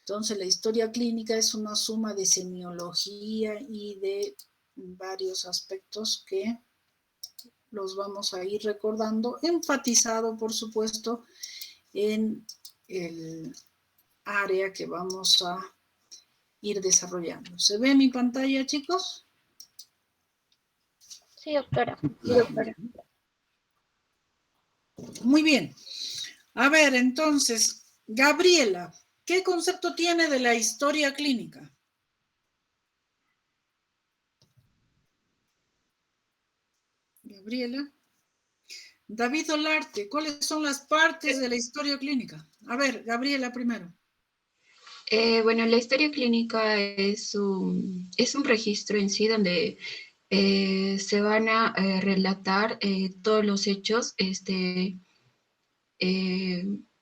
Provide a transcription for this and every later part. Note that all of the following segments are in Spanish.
Entonces, la historia clínica es una suma de semiología y de varios aspectos que los vamos a ir recordando, enfatizado, por supuesto, en el área que vamos a ir desarrollando. ¿Se ve mi pantalla, chicos? Sí, doctora. Sí, doctora. Muy bien. A ver, entonces, Gabriela, ¿qué concepto tiene de la historia clínica? Gabriela. David Olarte, ¿cuáles son las partes de la historia clínica? A ver, Gabriela primero. Bueno, la historia clínica es un registro en sí donde se van a relatar todos los hechos,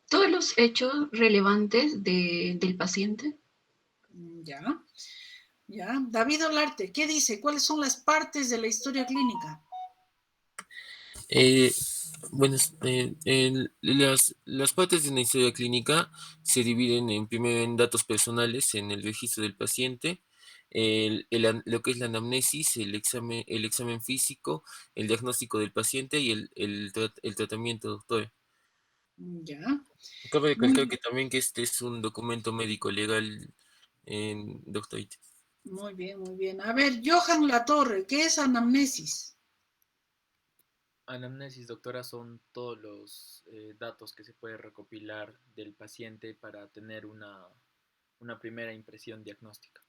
todos los hechos relevantes del paciente. Ya, ya. David Olarte, ¿qué dice? ¿Cuáles son las partes de la historia clínica? Bueno, las partes de una historia clínica se dividen primero en datos personales, en el registro del paciente, lo que es la anamnesis, el examen físico, el diagnóstico del paciente y el tratamiento, doctor. Ya. Cabe recalcar que también que este es un documento médico legal, doctor. Muy bien, muy bien. A ver, Johan Latorre, ¿qué es anamnesis? Anamnesis, doctora, son todos los datos que se puede recopilar del paciente para tener una primera impresión diagnóstica.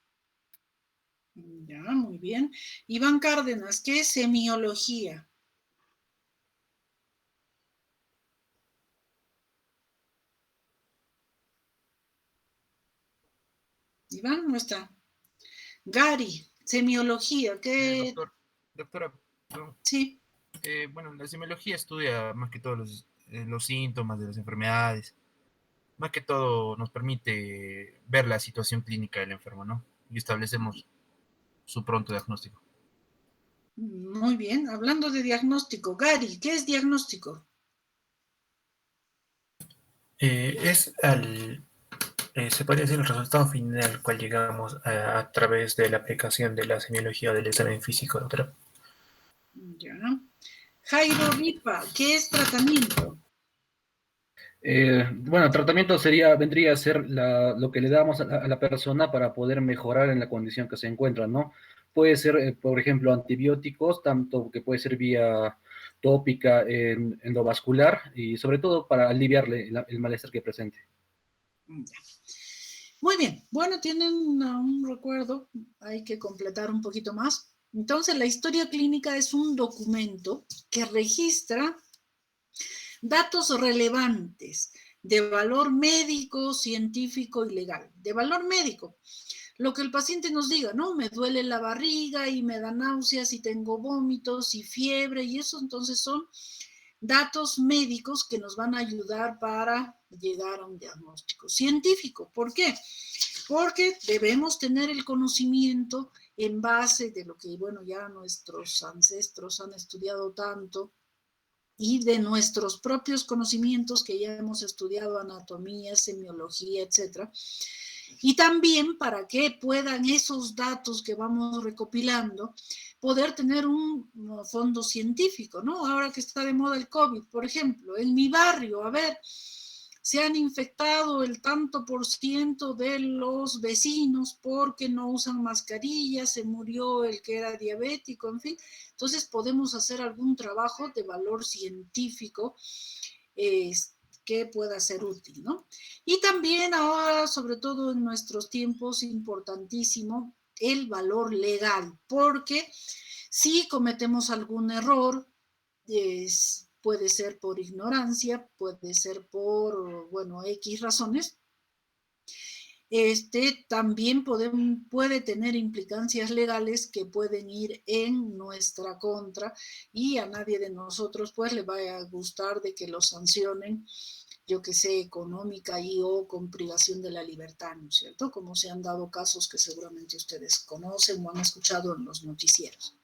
Ya, muy bien. Iván Cárdenas, ¿qué es semiología? Iván no está. Gary, semiología, ¿qué? Doctora, sí. Bueno, la semiología estudia más que todo los síntomas de las enfermedades. Más que todo nos permite ver la situación clínica del enfermo, ¿no? Y establecemos su pronto diagnóstico. Muy bien, hablando de diagnóstico, Gary, ¿qué es diagnóstico? Se podría decir el resultado final al cual llegamos a través de la aplicación de la semiología del examen físico, doctora. Ya. Jairo Ripa, ¿qué es tratamiento? Bueno, tratamiento vendría a ser lo que le damos a la persona para poder mejorar en la condición que se encuentra, ¿no? Puede ser, por ejemplo, antibióticos, tanto que puede ser vía tópica, endovascular, y sobre todo para aliviarle el malestar que presente. Ya. Muy bien, bueno, tienen un recuerdo, hay que completar un poquito más. Entonces, la historia clínica es un documento que registra datos relevantes de valor médico, científico y legal. De valor médico, lo que el paciente nos diga, ¿no? Me duele la barriga y me da náuseas y tengo vómitos y fiebre y eso, entonces son datos médicos que nos van a ayudar para llegar a un diagnóstico científico. ¿Por qué? Porque debemos tener el conocimiento en base de lo que, bueno, ya nuestros ancestros han estudiado tanto y de nuestros propios conocimientos que ya hemos estudiado, anatomía, semiología, etcétera. Y también para que puedan esos datos que vamos recopilando poder tener un fondo científico, ¿no? Ahora que está de moda el COVID, por ejemplo, en mi barrio, a ver, se han infectado el tanto por ciento de los vecinos porque no usan mascarillas, se murió el que era diabético, en fin. Entonces podemos hacer algún trabajo de valor científico que pueda ser útil, ¿no? Y también ahora, sobre todo en nuestros tiempos, importantísimo el valor legal, porque si cometemos algún error, puede ser por ignorancia, puede ser por, bueno, X razones, también puede tener implicancias legales que pueden ir en nuestra contra y a nadie de nosotros pues le va a gustar de que lo sancionen, yo que sé, económica y o con privación de la libertad, ¿no es cierto? Como se han dado casos que seguramente ustedes conocen o han escuchado en los noticieros.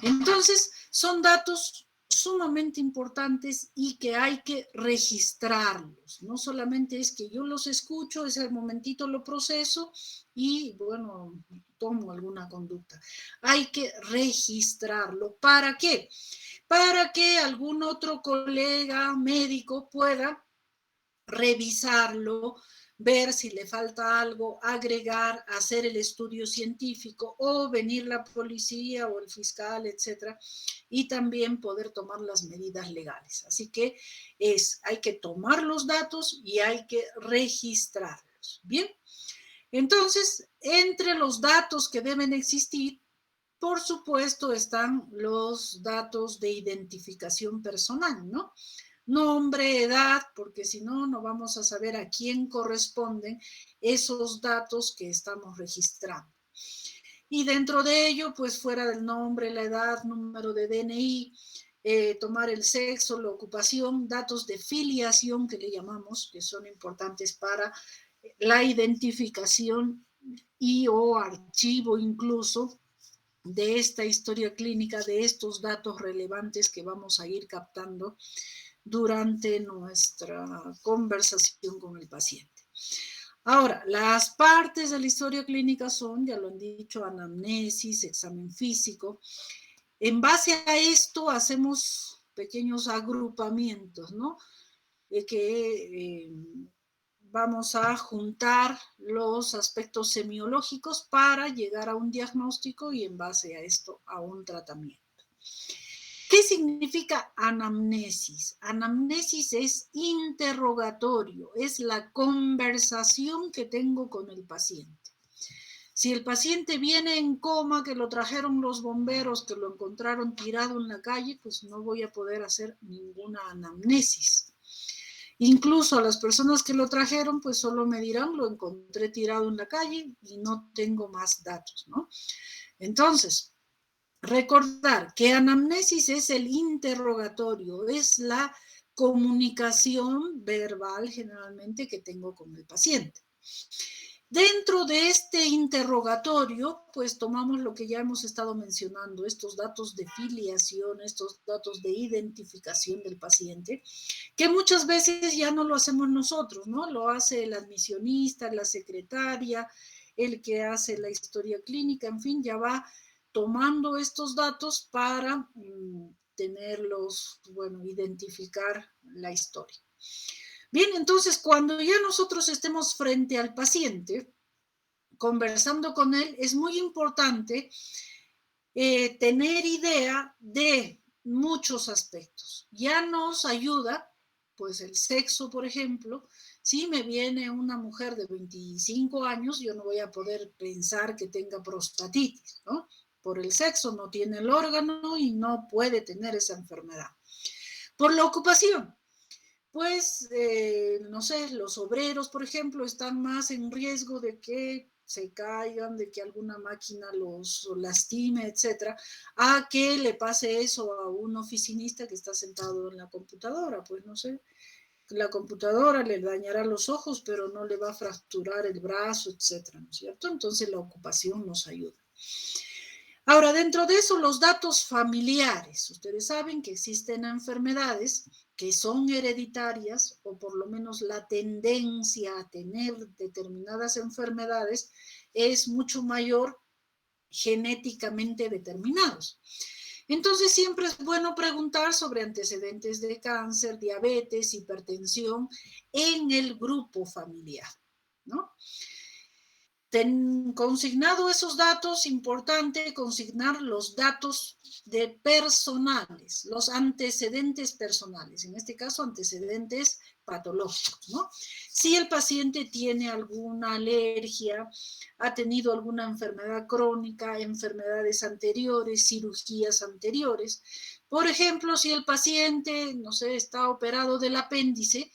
Entonces, son datos sumamente importantes y que hay que registrarlos. No solamente es que yo los escucho, ese momentito lo proceso y, bueno, tomo alguna conducta. Hay que registrarlo. ¿Para qué? Para que algún otro colega médico pueda revisarlo, ver si le falta algo, agregar, hacer el estudio científico o venir la policía o el fiscal, etcétera, y también poder tomar las medidas legales. Así que hay que tomar los datos y hay que registrarlos. Bien, entonces, entre los datos que deben existir, por supuesto, están los datos de identificación personal, ¿no? Nombre, edad, porque si no, no vamos a saber a quién corresponden esos datos que estamos registrando. Y dentro de ello, pues fuera del nombre, la edad, número de DNI, tomar el sexo, la ocupación, datos de filiación que le llamamos, que son importantes para la identificación y o archivo incluso de esta historia clínica, de estos datos relevantes que vamos a ir captando durante nuestra conversación con el paciente. Ahora, las partes de la historia clínica son, ya lo han dicho, anamnesis, examen físico. En base a esto hacemos pequeños agrupamientos, ¿no? Vamos a juntar los aspectos semiológicos para llegar a un diagnóstico y en base a esto a un tratamiento. ¿Qué significa anamnesis? Anamnesis es interrogatorio, es la conversación que tengo con el paciente. Si el paciente viene en coma, que lo trajeron los bomberos, que lo encontraron tirado en la calle, pues no voy a poder hacer ninguna anamnesis. Incluso a las personas que lo trajeron, pues solo me dirán, lo encontré tirado en la calle y no tengo más datos, ¿no? Entonces, recordar que anamnesis es el interrogatorio, es la comunicación verbal generalmente que tengo con el paciente. Dentro de este interrogatorio, pues tomamos lo que ya hemos estado mencionando, estos datos de filiación, estos datos de identificación del paciente, que muchas veces ya no lo hacemos nosotros, ¿no? Lo hace el admisionista, la secretaria, el que hace la historia clínica, en fin, ya va tomando estos datos para tenerlos, bueno, identificar la historia. Bien, entonces cuando ya nosotros estemos frente al paciente, conversando con él, es muy importante tener idea de muchos aspectos. Ya nos ayuda, pues el sexo, por ejemplo. Si me viene una mujer de 25 años, yo no voy a poder pensar que tenga prostatitis, ¿no? Por el sexo no tiene el órgano y no puede tener esa enfermedad. Por la ocupación, pues, no sé, los obreros, por ejemplo, están más en riesgo de que se caigan, de que alguna máquina los lastime, etcétera, a que le pase eso a un oficinista que está sentado en la computadora, pues no sé, la computadora le dañará los ojos, pero no le va a fracturar el brazo, etcétera, ¿no es cierto? Entonces la ocupación nos ayuda. Ahora, dentro de eso, los datos familiares. Ustedes saben que existen enfermedades que son hereditarias o por lo menos la tendencia a tener determinadas enfermedades es mucho mayor genéticamente determinados. Entonces, siempre es bueno preguntar sobre antecedentes de cáncer, diabetes, hipertensión en el grupo familiar, ¿no? Consignado esos datos, importante consignar los datos de personales, los antecedentes personales, en este caso antecedentes patológicos, ¿no? Si el paciente tiene alguna alergia, ha tenido alguna enfermedad crónica, enfermedades anteriores, cirugías anteriores. Por ejemplo, si el paciente, no sé, está operado del apéndice,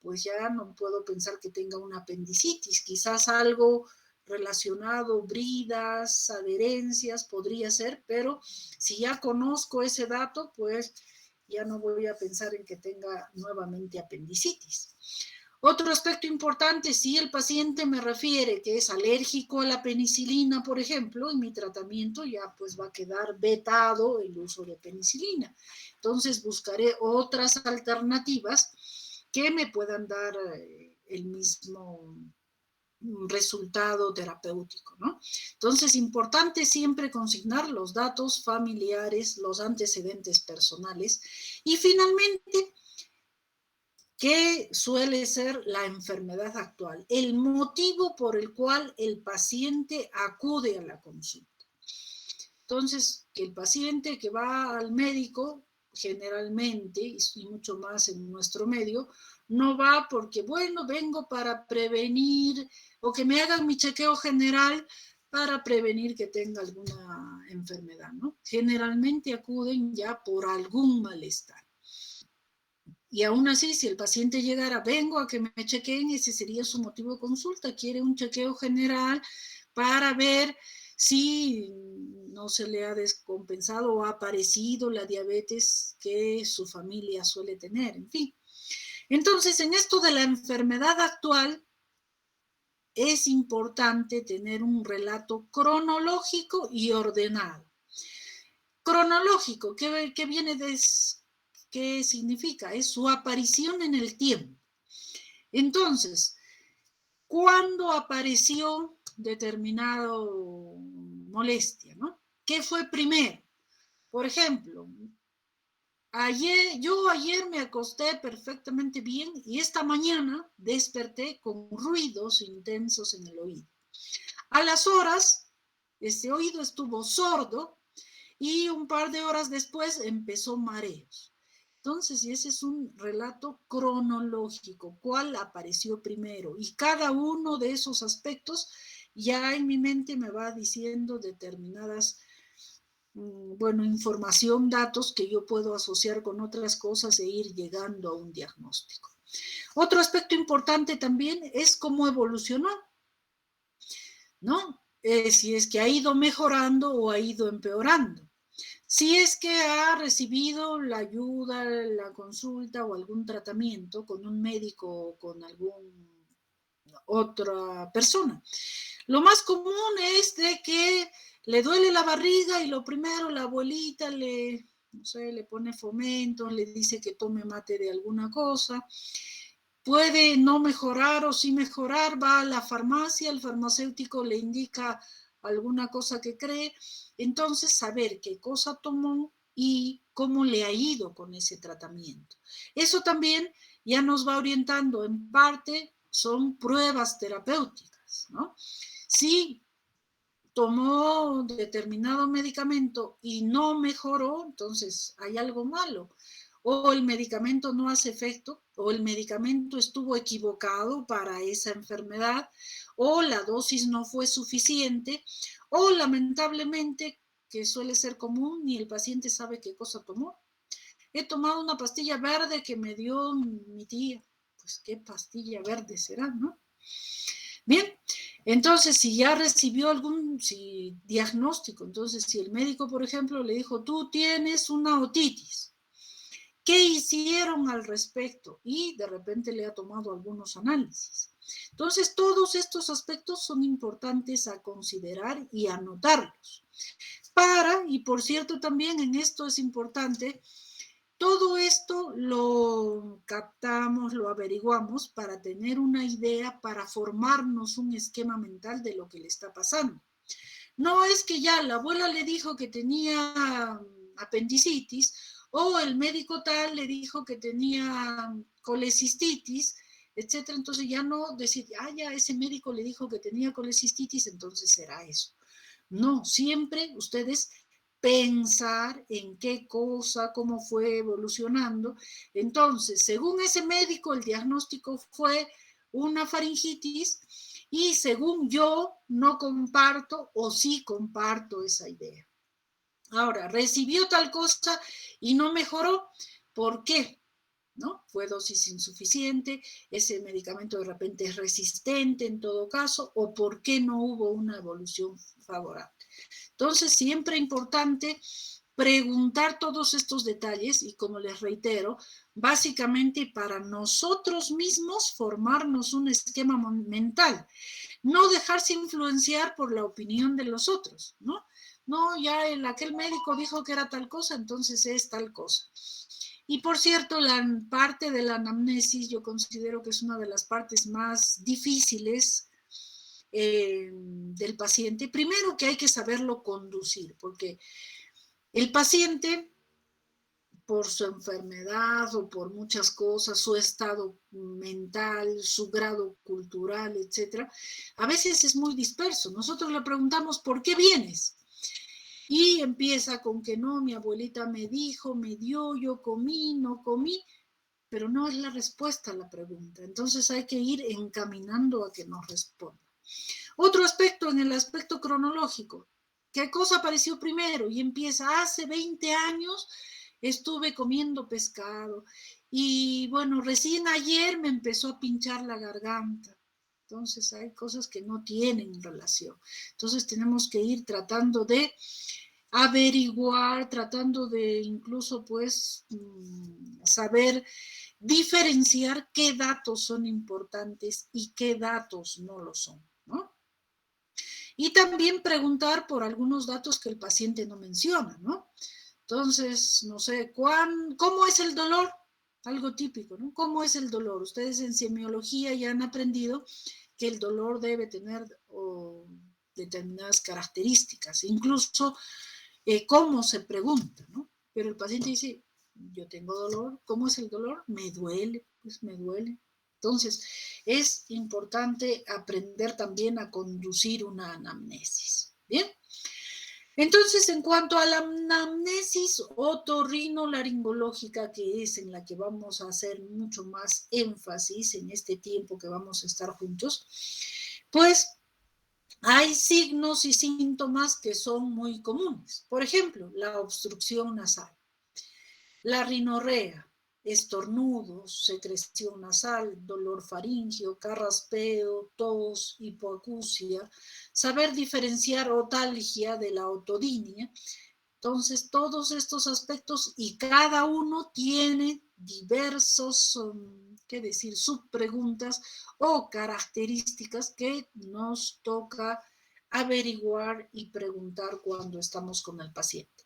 pues ya no puedo pensar que tenga una apendicitis, quizás algo relacionado, bridas, adherencias, podría ser, pero si ya conozco ese dato, pues ya no voy a pensar en que tenga nuevamente apendicitis. Otro aspecto importante, si el paciente me refiere que es alérgico a la penicilina, por ejemplo, en mi tratamiento ya pues va a quedar vetado el uso de penicilina. Entonces buscaré otras alternativas que me puedan dar el mismo resultado terapéutico, ¿no? Entonces, importante siempre consignar los datos familiares, los antecedentes personales y finalmente, ¿qué suele ser la enfermedad actual? El motivo por el cual el paciente acude a la consulta. Entonces, que el paciente que va al médico, generalmente, y mucho más en nuestro medio, no va porque, bueno, vengo para prevenir o que me hagan mi chequeo general para prevenir que tenga alguna enfermedad, ¿no? Generalmente acuden ya por algún malestar. Y aún así, si el paciente llegara, vengo a que me chequeen, ese sería su motivo de consulta, quiere un chequeo general para ver si no se le ha descompensado o ha aparecido la diabetes que su familia suele tener, en fin. Entonces, en esto de la enfermedad actual, es importante tener un relato cronológico y ordenado. Cronológico, ¿qué viene de qué significa? Es su aparición en el tiempo. Entonces, ¿cuándo apareció determinado molestia, ¿no? ¿Qué fue primero? Por ejemplo, yo ayer me acosté perfectamente bien y esta mañana desperté con ruidos intensos en el oído. A las horas, este oído estuvo sordo y un par de horas después empezó mareos. Entonces, ese es un relato cronológico, cuál apareció primero. Y cada uno de esos aspectos ya en mi mente me va diciendo determinadas, bueno, información, datos que yo puedo asociar con otras cosas e ir llegando a un diagnóstico. Otro aspecto importante también es cómo evolucionó, ¿no? Si es que ha ido mejorando o ha ido empeorando. Si es que ha recibido la ayuda, la consulta o algún tratamiento con un médico o con alguna otra persona. Lo más común es de que le duele la barriga y lo primero la abuelita no sé, le pone fomentos, le dice que tome mate de alguna cosa. Puede no mejorar o sí mejorar, va a la farmacia, el farmacéutico le indica alguna cosa que cree, entonces saber qué cosa tomó y cómo le ha ido con ese tratamiento. Eso también ya nos va orientando, en parte son pruebas terapéuticas, ¿no? Si tomó determinado medicamento y no mejoró, entonces hay algo malo. O el medicamento no hace efecto, o el medicamento estuvo equivocado para esa enfermedad, o la dosis no fue suficiente, o lamentablemente, que suele ser común, ni el paciente sabe qué cosa tomó. He tomado una pastilla verde que me dio mi tía. Pues qué pastilla verde será, ¿no? Bien, entonces si ya recibió algún diagnóstico, entonces si el médico, por ejemplo, le dijo, tú tienes una otitis, ¿qué hicieron al respecto? Y de repente le ha tomado algunos análisis. Entonces, todos estos aspectos son importantes a considerar y anotarlos. Y por cierto, también en esto es importante, todo esto lo captamos, lo averiguamos para tener una idea, para formarnos un esquema mental de lo que le está pasando. No es que ya la abuela le dijo que tenía apendicitis o el médico tal le dijo que tenía colecistitis, etcétera. Entonces ya no decir, ya ese médico le dijo que tenía colecistitis, entonces será eso. No, siempre ustedes pensar en qué cosa, cómo fue evolucionando. Entonces, según ese médico, el diagnóstico fue una faringitis y según yo no comparto o sí comparto esa idea. Ahora, recibió tal cosa y no mejoró. ¿Por qué? ¿No? Fue dosis insuficiente, ese medicamento de repente es resistente en todo caso, o por qué no hubo una evolución favorable. Entonces, siempre importante preguntar todos estos detalles y, como les reitero, básicamente para nosotros mismos formarnos un esquema mental, no dejarse influenciar por la opinión de los otros, ¿no? No, ya aquel médico dijo que era tal cosa, entonces es tal cosa. Y por cierto, la parte de la anamnesis yo considero que es una de las partes más difíciles del paciente. Primero que hay que saberlo conducir, porque el paciente, por su enfermedad o por muchas cosas, su estado mental, su grado cultural, etcétera, a veces es muy disperso. Nosotros le preguntamos, ¿por qué vienes? Y empieza con que no, mi abuelita me dijo, me dio, yo comí, no comí, pero no es la respuesta a la pregunta. Entonces hay que ir encaminando a que nos responda. Otro aspecto, en el aspecto cronológico, ¿qué cosa apareció primero? Y empieza, hace 20 años estuve comiendo pescado y bueno, recién ayer me empezó a pinchar la garganta. Entonces hay cosas que no tienen relación. Entonces tenemos que ir tratando de averiguar, tratando de incluso pues saber diferenciar qué datos son importantes y qué datos no lo son, ¿no? Y también preguntar por algunos datos que el paciente no menciona, ¿no? Entonces, no sé, ¿cómo es el dolor? Algo típico, ¿no? ¿Cómo es el dolor? Ustedes en semiología ya han aprendido que el dolor debe tener determinadas características, incluso cómo se pregunta, ¿no? Pero el paciente dice, yo tengo dolor, ¿cómo es el dolor? Me duele, pues me duele. Entonces, es importante aprender también a conducir una anamnesis, ¿bien? Entonces, en cuanto a la anamnesis otorrinolaringológica, que es en la que vamos a hacer mucho más énfasis en este tiempo que vamos a estar juntos, pues hay signos y síntomas que son muy comunes. Por ejemplo, la obstrucción nasal, la rinorrea, estornudos, secreción nasal, dolor faríngeo, carraspeo, tos, hipoacusia, saber diferenciar otalgia de la otodinia. Entonces, todos estos aspectos y cada uno tiene diversos, qué decir, subpreguntas o características que nos toca averiguar y preguntar cuando estamos con el paciente.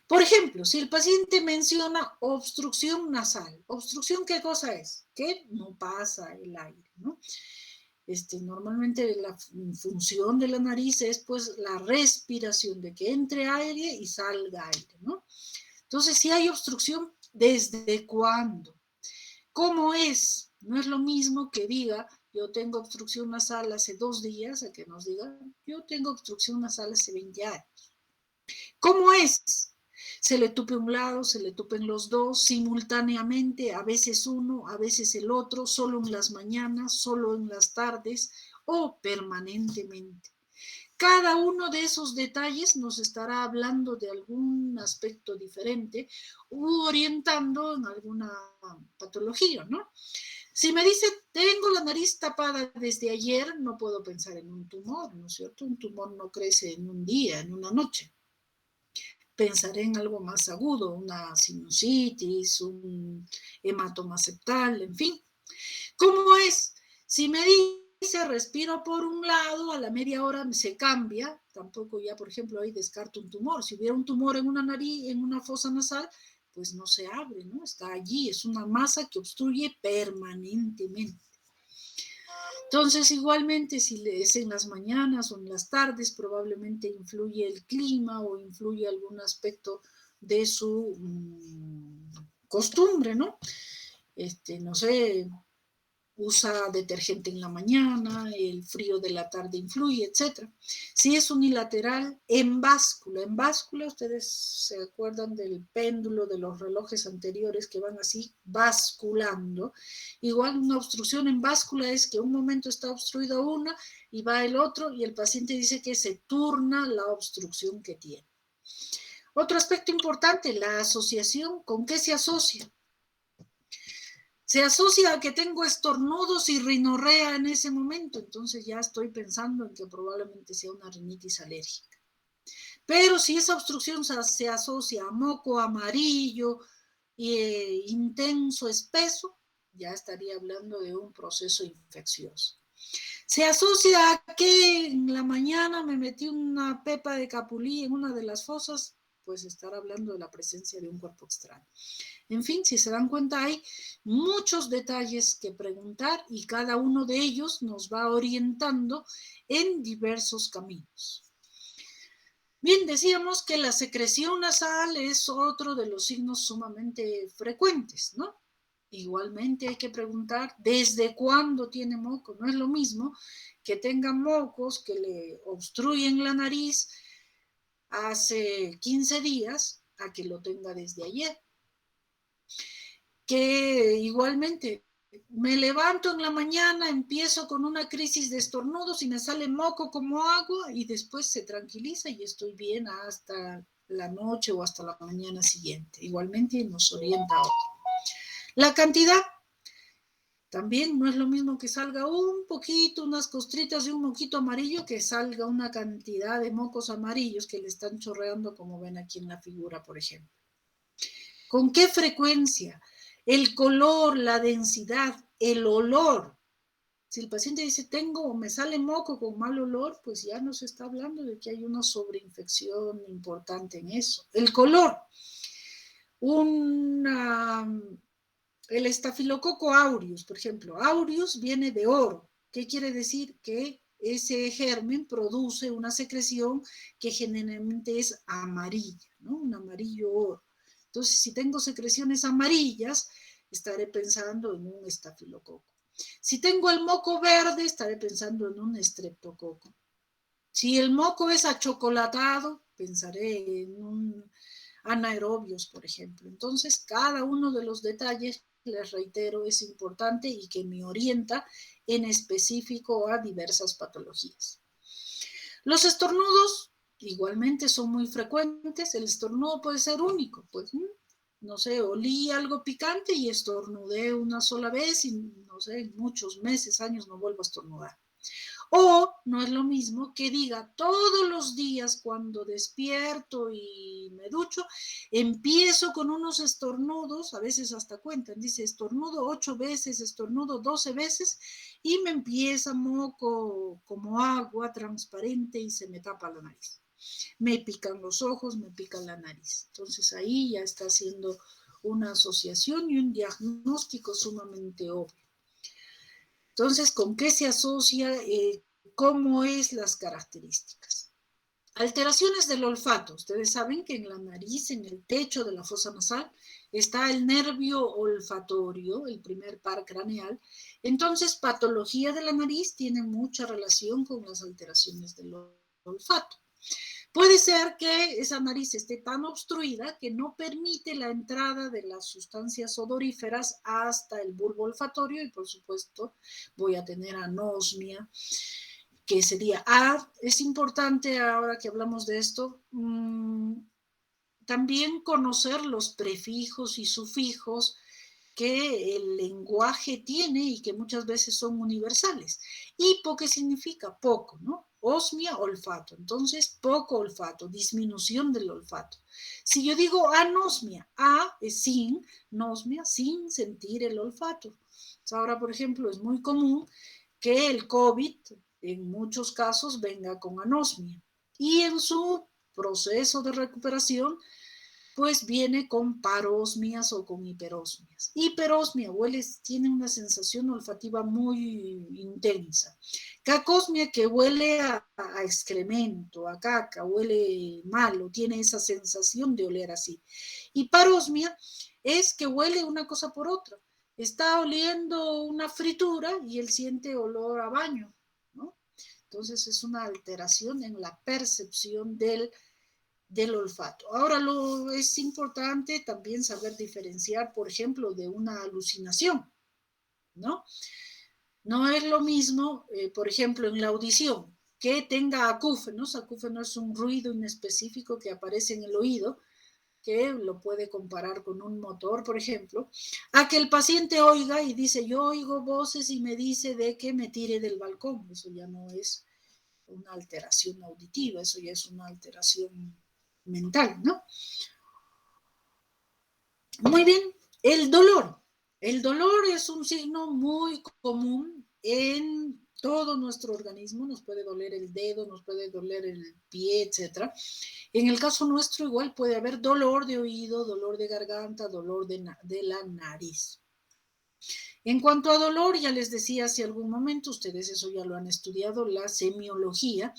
Por ejemplo, si el paciente menciona obstrucción nasal, ¿obstrucción qué cosa es? Que no pasa el aire, ¿no? Normalmente la función de la nariz es pues la respiración, de que entre aire y salga aire, ¿no? Entonces, si hay obstrucción, ¿desde cuándo? ¿Cómo es? No es lo mismo que diga, yo tengo obstrucción nasal hace 2 días, a que nos diga, yo tengo obstrucción nasal hace 20 años. ¿Cómo es? Se le tupe un lado, se le tupen los dos, simultáneamente, a veces uno, a veces el otro, solo en las mañanas, solo en las tardes o permanentemente. Cada uno de esos detalles nos estará hablando de algún aspecto diferente u orientando en alguna patología, ¿no? Si me dice, tengo la nariz tapada desde ayer, no puedo pensar en un tumor, ¿no es cierto? Un tumor no crece en un día, en una noche. Pensaré en algo más agudo, una sinusitis, un hematoma septal, en fin. ¿Cómo es? Si me dice respiro por un lado, a la media hora se cambia, tampoco ya, por ejemplo, ahí descarto un tumor. Si hubiera un tumor en una nariz, en una fosa nasal, pues no se abre, ¿no? Está allí, es una masa que obstruye permanentemente. Entonces, igualmente, si es en las mañanas o en las tardes, probablemente influye el clima o influye algún aspecto de su costumbre, ¿no? No sé, usa detergente en la mañana, el frío de la tarde influye, etc. Si es unilateral, en báscula, ustedes se acuerdan del péndulo de los relojes anteriores que van así basculando. Igual una obstrucción en báscula es que un momento está obstruida una y va el otro y el paciente dice que se turna la obstrucción que tiene. Otro aspecto importante, la asociación. ¿Con qué se asocia? Se asocia a que tengo estornudos y rinorrea en ese momento, entonces ya estoy pensando en que probablemente sea una rinitis alérgica. Pero si esa obstrucción se asocia a moco amarillo, intenso, espeso, ya estaría hablando de un proceso infeccioso. Se asocia a que en la mañana me metí una pepa de capulí en una de las fosas, pues estar hablando de la presencia de un cuerpo extraño. En fin, si se dan cuenta, hay muchos detalles que preguntar y cada uno de ellos nos va orientando en diversos caminos. Bien, decíamos que la secreción nasal es otro de los signos sumamente frecuentes, ¿no? Igualmente hay que preguntar desde cuándo tiene moco. No es lo mismo que tenga mocos que le obstruyen la nariz hace 15 días a que lo tenga desde ayer. Que igualmente me levanto en la mañana, empiezo con una crisis de estornudos y me sale moco como agua y después se tranquiliza y estoy bien hasta la noche o hasta la mañana siguiente. Igualmente nos orienta a otro. La cantidad también no es lo mismo que salga un poquito, unas costritas de un moquito amarillo, que salga una cantidad de mocos amarillos que le están chorreando, como ven aquí en la figura, por ejemplo. ¿Con qué frecuencia? El color, la densidad, el olor. Si el paciente dice, me sale moco con mal olor, pues ya nos está hablando de que hay una sobreinfección importante en eso. El color. El estafilococo aureus, por ejemplo. Aureus viene de oro. ¿Qué quiere decir? Que ese germen produce una secreción que generalmente es amarilla, ¿no? Un amarillo oro. Entonces, si tengo secreciones amarillas, estaré pensando en un estafilococo. Si tengo el moco verde, estaré pensando en un estreptococo. Si el moco es achocolatado, pensaré en un anaerobios, por ejemplo. Entonces, cada uno de los detalles, les reitero, es importante y que me orienta en específico a diversas patologías. Los estornudos igualmente son muy frecuentes. El estornudo puede ser único, pues no sé, olí algo picante y estornudé una sola vez y no sé, muchos meses, años no vuelvo a estornudar. O no es lo mismo que diga todos los días cuando despierto y me ducho, empiezo con unos estornudos, a veces hasta cuentan, dice estornudo 8 veces, estornudo 12 veces y me empieza moco como agua transparente y se me tapa la nariz. Me pican los ojos, me pica la nariz. Entonces ahí ya está haciendo una asociación y un diagnóstico sumamente obvio. Entonces, ¿con qué se asocia? ¿Cómo es las características? Alteraciones del olfato. Ustedes saben que en la nariz, en el techo de la fosa nasal, está el nervio olfatorio, el primer par craneal. Entonces, patología de la nariz tiene mucha relación con las alteraciones del olfato. Puede ser que esa nariz esté tan obstruida que no permite la entrada de las sustancias odoríferas hasta el bulbo olfatorio y, por supuesto, voy a tener anosmia, que sería es importante ahora que hablamos de esto, también conocer los prefijos y sufijos que el lenguaje tiene y que muchas veces son universales. Hipo, ¿qué significa? Poco, ¿no? Osmia, olfato. Entonces, poco olfato, disminución del olfato. Si yo digo anosmia, es sin, nosmia, sin sentir el olfato. Entonces, ahora, por ejemplo, es muy común que el COVID, en muchos casos, venga con anosmia. Y en su proceso de recuperación, pues viene con parosmias o con hiperosmias. Hiperosmia, tiene una sensación olfativa muy intensa. Cacosmia, que huele a excremento, a caca, huele malo, tiene esa sensación de oler así. Y parosmia es que huele una cosa por otra. Está oliendo una fritura y él siente olor a baño, ¿no? Entonces es una alteración en la percepción del olfato. Ahora es importante también saber diferenciar, por ejemplo, de una alucinación, ¿no? No es lo mismo, por ejemplo, en la audición, que tenga acúfenos. Acúfenos es un ruido inespecífico que aparece en el oído, que lo puede comparar con un motor, por ejemplo, a que el paciente oiga y dice, yo oigo voces y me dice de que me tire del balcón. Eso ya no es una alteración auditiva, eso ya es una alteración mental, ¿no? Muy bien, el dolor. El dolor es un signo muy común en todo nuestro organismo, nos puede doler el dedo, nos puede doler el pie, etc. En el caso nuestro igual puede haber dolor de oído, dolor de garganta, dolor de la nariz. En cuanto a dolor, ya les decía hace algún momento, ustedes eso ya lo han estudiado, la semiología,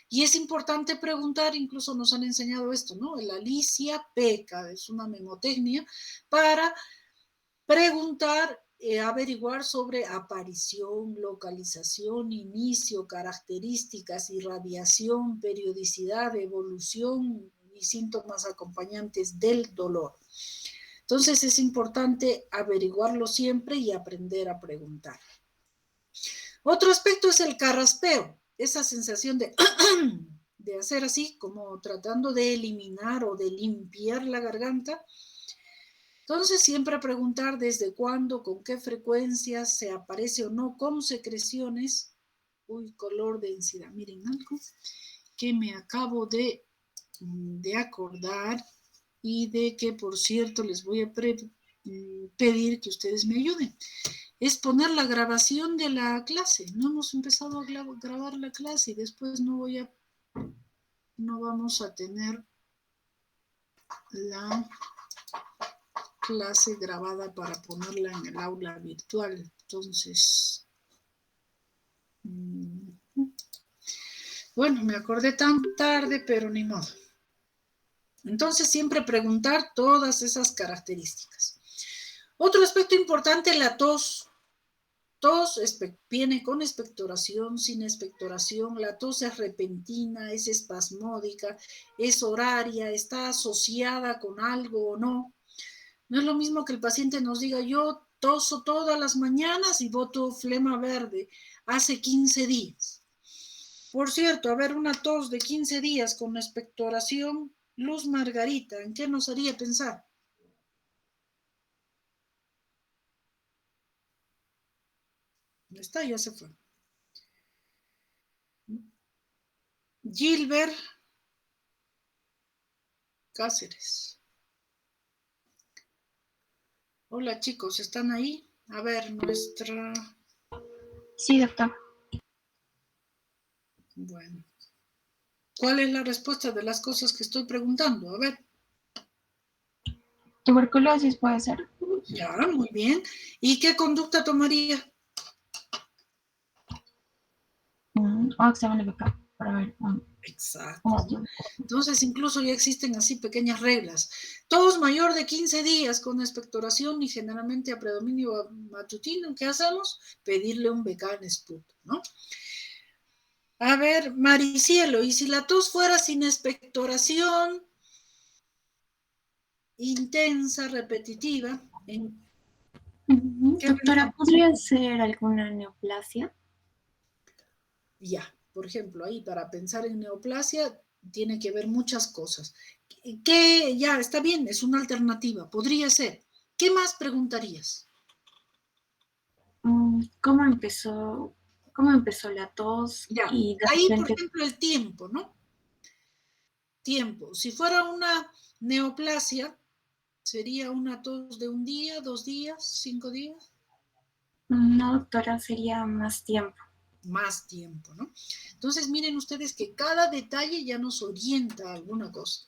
y es importante preguntar, incluso nos han enseñado esto, ¿no? La Alicia Peca, es una memotecnia para preguntar, averiguar sobre aparición, localización, inicio, características, irradiación, periodicidad, evolución y síntomas acompañantes del dolor. Entonces es importante averiguarlo siempre y aprender a preguntar. Otro aspecto es el carraspeo, esa sensación de hacer así, como tratando de eliminar o de limpiar la garganta. Entonces siempre preguntar desde cuándo, con qué frecuencia se aparece o no con secreciones. Uy, color, densidad. Miren algo que me acabo de acordar y de que, por cierto, les voy a pedir que ustedes me ayuden. Es poner la grabación de la clase. No hemos empezado a grabar la clase y después no vamos a tener la clase grabada para ponerla en el aula virtual. Entonces, bueno, me acordé tan tarde, pero ni modo. Entonces, siempre preguntar todas esas características. Otro aspecto importante, la tos. Tos viene con expectoración, sin expectoración. La tos es repentina, es espasmódica, es horaria, está asociada con algo o no. No es lo mismo que el paciente nos diga, yo toso todas las mañanas y boto flema verde hace 15 días. Por cierto, a ver, una tos de 15 días con expectoración, Luz Margarita, ¿en qué nos haría pensar? ¿Dónde está? Ya se fue. Gilbert Cáceres. Hola chicos, ¿están ahí? A ver, nuestra... Sí, doctor. Bueno. ¿Cuál es la respuesta de las cosas que estoy preguntando? A ver. Tuberculosis puede ser. Ya, muy bien. ¿Y qué conducta tomaría? O examen de BK para ver. Exacto. Entonces, incluso ya existen así pequeñas reglas. Tos mayor de 15 días con expectoración y generalmente a predominio matutino, ¿qué hacemos? Pedirle un BK en sputo, ¿no? A ver, Maricielo, ¿y si la tos fuera sin expectoración, intensa, repetitiva? Doctora, ¿podría ser alguna neoplasia? Ya, por ejemplo, ahí para pensar en neoplasia tiene que ver muchas cosas. ¿Qué? Ya, está bien, es una alternativa, podría ser. ¿Qué más preguntarías? ¿Cómo empezó la tos? Ya, Y de ahí, por repente... ejemplo, el tiempo, ¿no? Tiempo. Si fuera una neoplasia, ¿sería una tos de un día, 2 días, 5 días? No, doctora, sería más tiempo. Más tiempo, ¿no? Entonces, miren ustedes que cada detalle ya nos orienta a alguna cosa.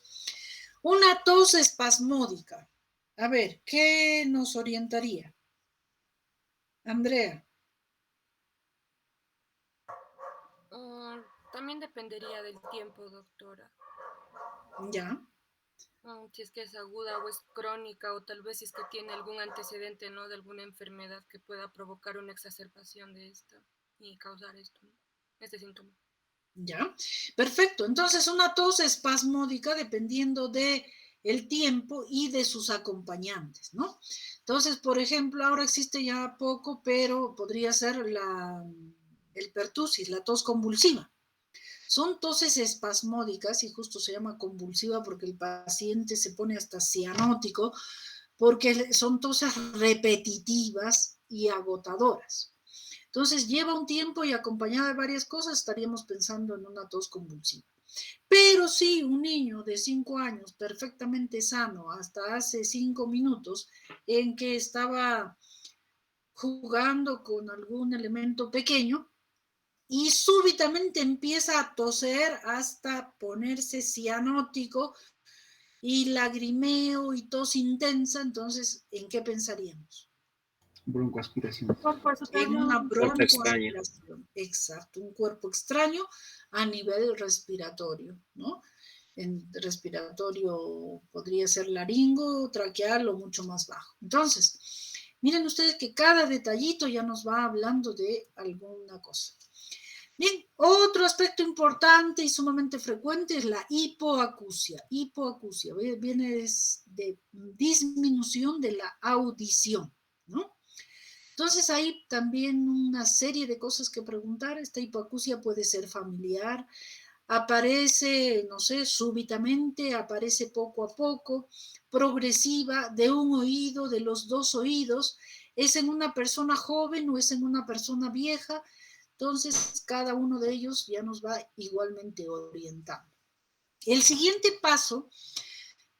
Una tos espasmódica. A ver, ¿qué nos orientaría? Andrea. También dependería del tiempo, doctora. Ya. Si es que es aguda o es crónica, o tal vez si es que tiene algún antecedente, ¿no? De alguna enfermedad que pueda provocar una exacerbación de esta y causar esto, ¿no? Este síntoma. Ya. Perfecto. Entonces, una tos espasmódica dependiendo de el tiempo y de sus acompañantes, ¿no? Entonces, por ejemplo, ahora existe ya poco, pero podría ser el pertusis, la tos convulsiva. Son toses espasmódicas y justo se llama convulsiva porque el paciente se pone hasta cianótico porque son toses repetitivas y agotadoras. Entonces lleva un tiempo y acompañada de varias cosas estaríamos pensando en una tos convulsiva. Pero si un niño de 5 años perfectamente sano hasta hace 5 minutos en que estaba jugando con algún elemento pequeño y súbitamente empieza a toser hasta ponerse cianótico y lagrimeo y tos intensa, entonces, ¿en qué pensaríamos? Broncoaspiración. En una Fuerza extraña. broncoaspiración. Exacto, un cuerpo extraño a nivel respiratorio, ¿no? En respiratorio podría ser laringo, traqueal o mucho más bajo. Entonces, miren ustedes que cada detallito ya nos va hablando de alguna cosa. Bien, otro aspecto importante y sumamente frecuente es la hipoacusia. Hipoacusia viene de disminución de la audición, ¿no? Entonces hay también una serie de cosas que preguntar. Esta hipoacusia puede ser familiar, aparece, no sé, súbitamente, aparece poco a poco, progresiva, de un oído, de los dos oídos, es en una persona joven o es en una persona vieja. Entonces, cada uno de ellos ya nos va igualmente orientando. El siguiente paso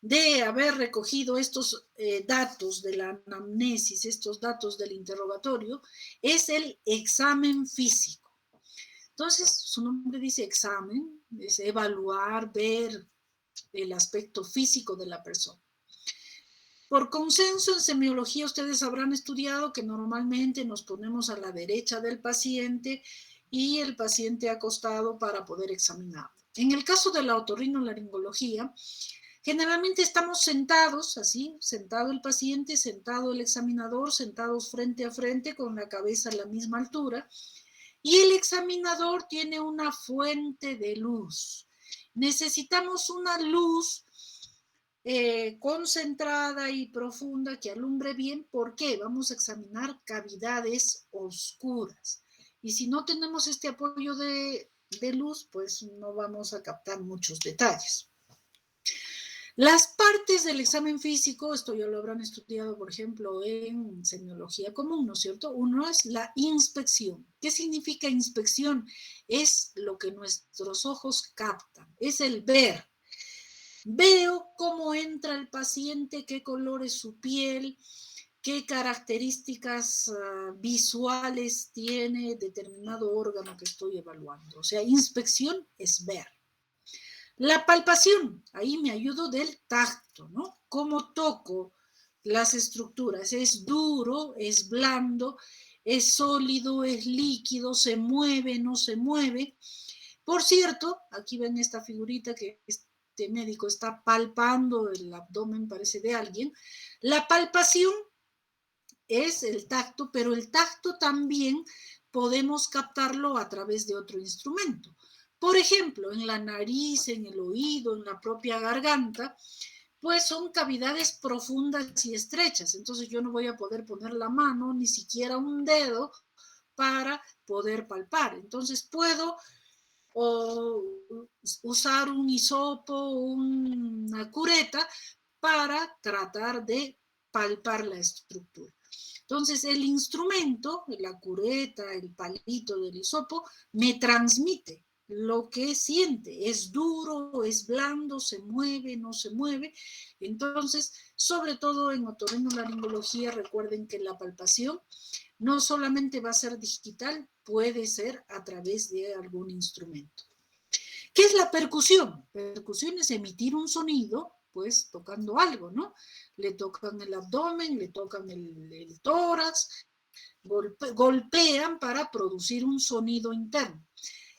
de haber recogido estos datos de la anamnesis, estos datos del interrogatorio, es el examen físico. Entonces, su nombre dice examen, es evaluar, ver el aspecto físico de la persona. Por consenso, en semiología ustedes habrán estudiado que normalmente nos ponemos a la derecha del paciente y el paciente acostado para poder examinarlo. En el caso de la otorrinolaringología, generalmente estamos sentados, así, sentado el paciente, sentado el examinador, sentados frente a frente con la cabeza a la misma altura, y el examinador tiene una fuente de luz. Necesitamos una luz concentrada y profunda que alumbre bien. ¿Por qué? Vamos a examinar cavidades oscuras. Y si no tenemos este apoyo de luz, pues no vamos a captar muchos detalles. Las partes del examen físico, esto ya lo habrán estudiado, por ejemplo, en semiología común, ¿no es cierto? Uno es la inspección. ¿Qué significa inspección? Es lo que nuestros ojos captan, es el ver. Veo cómo entra el paciente, qué color es su piel, qué características visuales tiene determinado órgano que estoy evaluando. O sea, inspección es ver. La palpación, ahí me ayudo del tacto, ¿no? Cómo toco las estructuras. Es duro, es blando, es sólido, es líquido, se mueve, no se mueve. Por cierto, aquí ven esta figurita que este médico está palpando el abdomen, parece de alguien. La palpación es el tacto, pero el tacto también podemos captarlo a través de otro instrumento. Por ejemplo, en la nariz, en el oído, en la propia garganta, pues son cavidades profundas y estrechas. Entonces yo no voy a poder poner la mano, ni siquiera un dedo, para poder palpar. Entonces puedo usar un hisopo, una cureta, para tratar de palpar la estructura. Entonces, el instrumento, la cureta, el palito del hisopo, me transmite lo que siente. Es duro, es blando, se mueve, no se mueve. Entonces, sobre todo en otorrinolaringología, recuerden que la palpación no solamente va a ser digital, puede ser a través de algún instrumento. ¿Qué es la percusión? Percusión es emitir un sonido, pues tocando algo, ¿no? Le tocan el abdomen, le tocan el tórax, golpean para producir un sonido interno.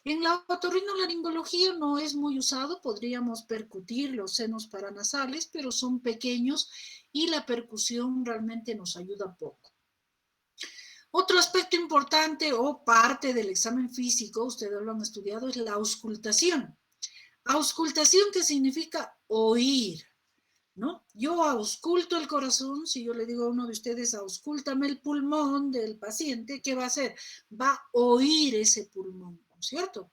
En la otorrinolaringología no es muy usado, podríamos percutir los senos paranasales, pero son pequeños y la percusión realmente nos ayuda poco. Otro aspecto importante o parte del examen físico, ustedes lo han estudiado, es la auscultación. Auscultación, ¿qué significa? Oír, ¿no? Yo ausculto el corazón. Si yo le digo a uno de ustedes, auscúltame el pulmón del paciente, ¿qué va a hacer? Va a oír ese pulmón, ¿no es cierto?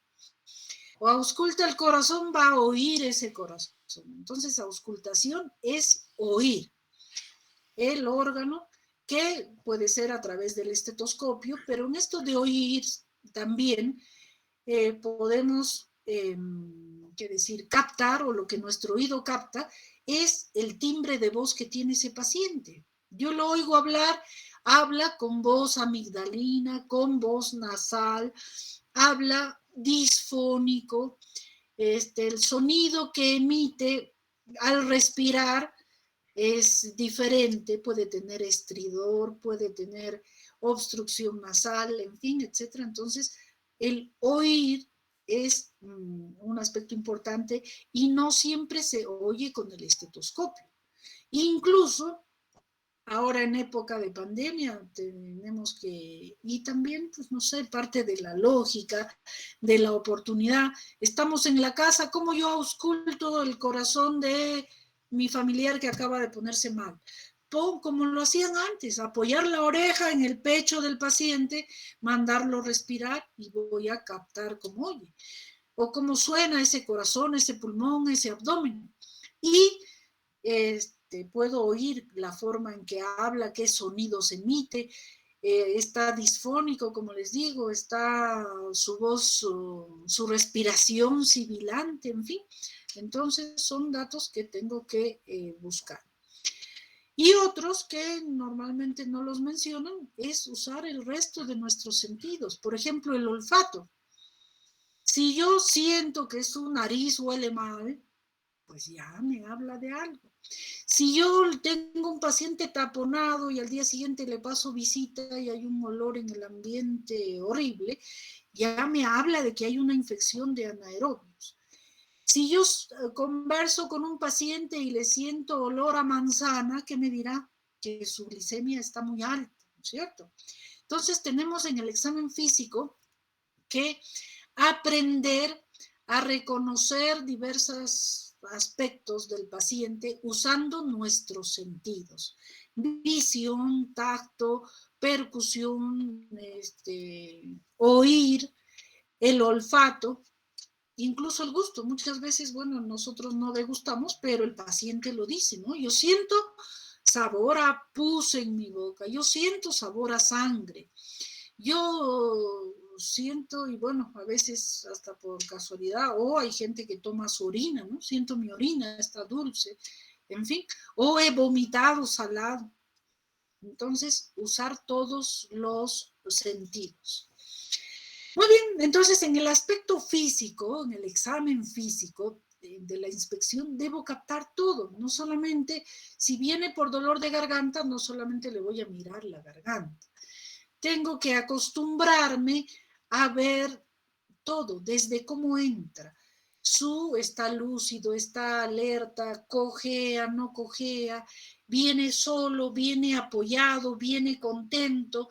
O ausculta el corazón, va a oír ese corazón. Entonces, auscultación es oír el órgano que puede ser a través del estetoscopio, pero en esto de oír también podemos, qué decir, captar, o lo que nuestro oído capta, es el timbre de voz que tiene ese paciente. Yo lo oigo hablar, habla con voz amigdalina, con voz nasal, habla disfónico, el sonido que emite al respirar es diferente, puede tener estridor, puede tener obstrucción nasal, en fin, etcétera. Entonces, el oír es un aspecto importante y no siempre se oye con el estetoscopio. Incluso ahora en época de pandemia tenemos que, y también, pues no sé, parte de la lógica, de la oportunidad, estamos en la casa, ¿cómo yo ausculto el corazón de mi familiar que acaba de ponerse mal? Como lo hacían antes, apoyar la oreja en el pecho del paciente, mandarlo respirar y voy a captar cómo oye, o cómo suena ese corazón, ese pulmón, ese abdomen. Y puedo oír la forma en que habla, qué sonidos emite, está disfónico, como les digo, está su voz, su respiración sibilante, en fin. Entonces son datos que tengo que buscar. Y otros que normalmente no los mencionan es usar el resto de nuestros sentidos. Por ejemplo, el olfato. Si yo siento que su nariz huele mal, pues ya me habla de algo. Si yo tengo un paciente taponado y al día siguiente le paso visita y hay un olor en el ambiente horrible, ya me habla de que hay una infección de anaerobios. Si yo converso con un paciente y le siento olor a manzana, ¿qué me dirá? Que su glicemia está muy alta, ¿no es cierto? Entonces tenemos en el examen físico que aprender a reconocer diversos aspectos del paciente usando nuestros sentidos. Visión, tacto, percusión, oír, el olfato, incluso el gusto. Muchas veces, bueno, nosotros no degustamos, pero el paciente lo dice, ¿no? Yo siento sabor a pus en mi boca, yo siento sabor a sangre, yo siento, y bueno, a veces hasta por casualidad, o hay gente que toma su orina, ¿no? Siento mi orina, está dulce, en fin, o he vomitado salado. Entonces, usar todos los sentidos. Muy bien, entonces en el aspecto físico, en el examen físico de la inspección, debo captar todo, no solamente, si viene por dolor de garganta, no solamente le voy a mirar la garganta. Tengo que acostumbrarme a ver todo, desde cómo entra. Está lúcido, está alerta, cojea, no cojea, viene solo, viene apoyado, viene contento.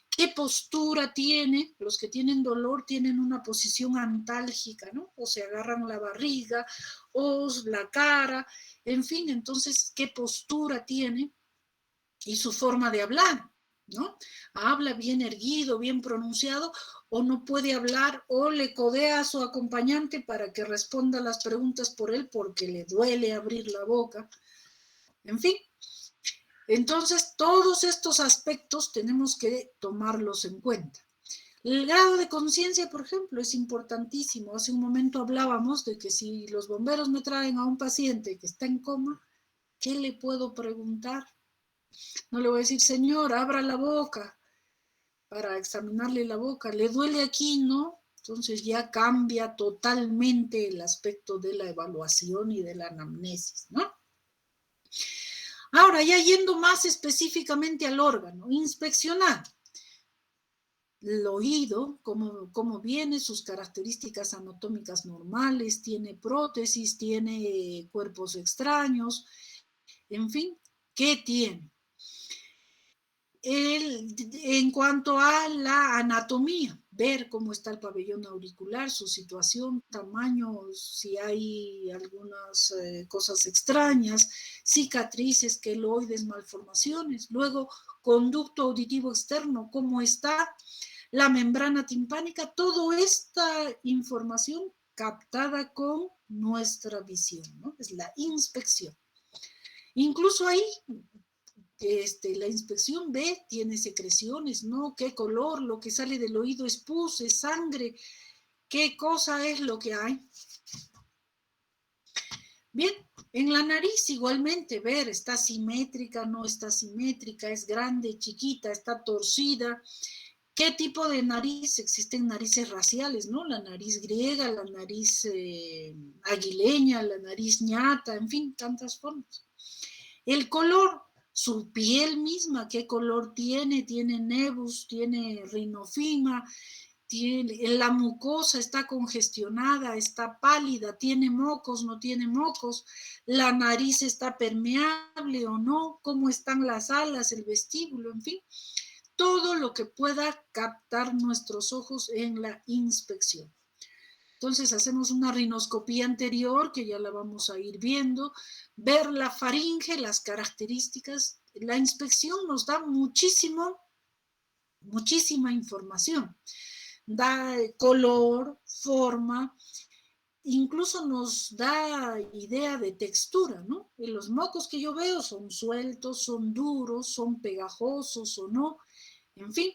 ¿Qué postura tiene? Los que tienen dolor tienen una posición antálgica, ¿no? O se agarran la barriga, o la cara, en fin, entonces, ¿qué postura tiene? Y su forma de hablar, ¿no? Habla bien erguido, bien pronunciado, o no puede hablar, o le codea a su acompañante para que responda las preguntas por él porque le duele abrir la boca. En fin, entonces todos estos aspectos tenemos que tomarlos en cuenta. El grado de conciencia, por ejemplo, es importantísimo. Hace un momento hablábamos de que si los bomberos me traen a un paciente que está en coma, ¿qué le puedo preguntar? No le voy a decir, señor, abra la boca para examinarle la boca. ¿Le duele aquí? No. Entonces ya cambia totalmente el aspecto de la evaluación y de la anamnesis, ¿no? Ahora, ya yendo más específicamente al órgano, inspeccionar el oído, cómo viene, sus características anatómicas normales, tiene prótesis, tiene cuerpos extraños, en fin, ¿qué tiene? En cuanto a la anatomía, ver cómo está el pabellón auricular, su situación, tamaño, si hay algunas cosas extrañas, cicatrices, queloides, malformaciones. Luego, conducto auditivo externo, cómo está la membrana timpánica, toda esta información captada con nuestra visión, ¿no? Es la inspección. Incluso ahí la inspección ve, tiene secreciones, ¿no? ¿Qué color? Lo que sale del oído es pus, es sangre. ¿Qué cosa es lo que hay? Bien, en la nariz igualmente, ver, está simétrica, no está simétrica, es grande, chiquita, está torcida. ¿Qué tipo de nariz? Existen narices raciales, ¿no? La nariz griega, la nariz aguileña, la nariz ñata, en fin, tantas formas. El color, su piel misma, ¿qué color tiene? Tiene nebus, tiene rinofima, la mucosa está congestionada, está pálida, tiene mocos, no tiene mocos, la nariz está permeable o no, cómo están las alas, el vestíbulo, en fin, todo lo que pueda captar nuestros ojos en la inspección. Entonces hacemos una rinoscopía anterior, que ya la vamos a ir viendo, ver la faringe, las características. La inspección nos da muchísima información. Da color, forma, incluso nos da idea de textura, ¿no? Y los mocos que yo veo son sueltos, son duros, son pegajosos o no, en fin.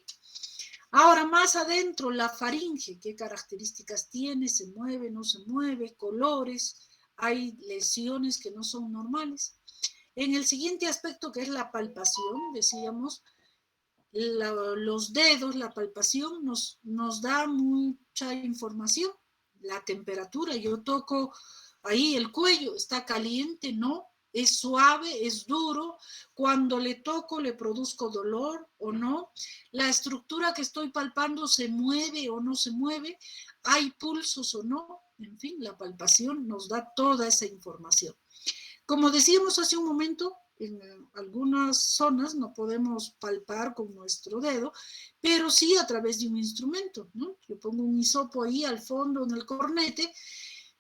Ahora, más adentro, la faringe, ¿qué características tiene? ¿Se mueve, no se mueve? ¿Colores? ¿Hay lesiones que no son normales? En el siguiente aspecto, que es la palpación, decíamos, los dedos, la palpación nos da mucha información. La temperatura, yo toco ahí el cuello, está caliente, no, es suave, es duro, cuando le toco le produzco dolor o no, la estructura que estoy palpando se mueve o no se mueve, hay pulsos o no, en fin, la palpación nos da toda esa información. Como decíamos hace un momento, en algunas zonas no podemos palpar con nuestro dedo, pero sí a través de un instrumento, ¿no? Yo pongo un hisopo ahí al fondo en el cornete,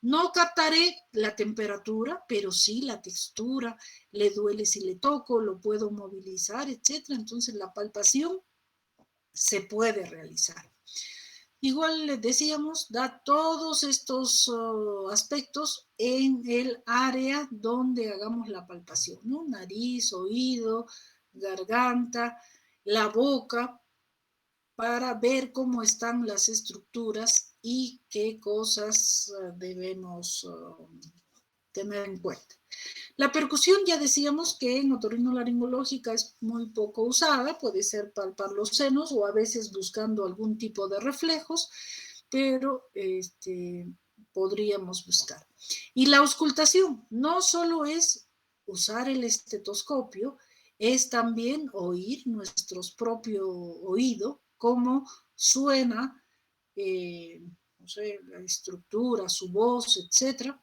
no captaré la temperatura, pero sí la textura, le duele si le toco, lo puedo movilizar, etc. Entonces la palpación se puede realizar. Igual les decíamos, da todos estos aspectos en el área donde hagamos la palpación, ¿no? Nariz, oído, garganta, la boca, para ver cómo están las estructuras y qué cosas debemos tener en cuenta. La percusión ya decíamos que en otorrinolaringológica es muy poco usada, puede ser palpar los senos o a veces buscando algún tipo de reflejos, pero podríamos buscar. Y la auscultación no solo es usar el estetoscopio, es también oír nuestro propio oído, cómo suena, no sé, la estructura, su voz, etcétera.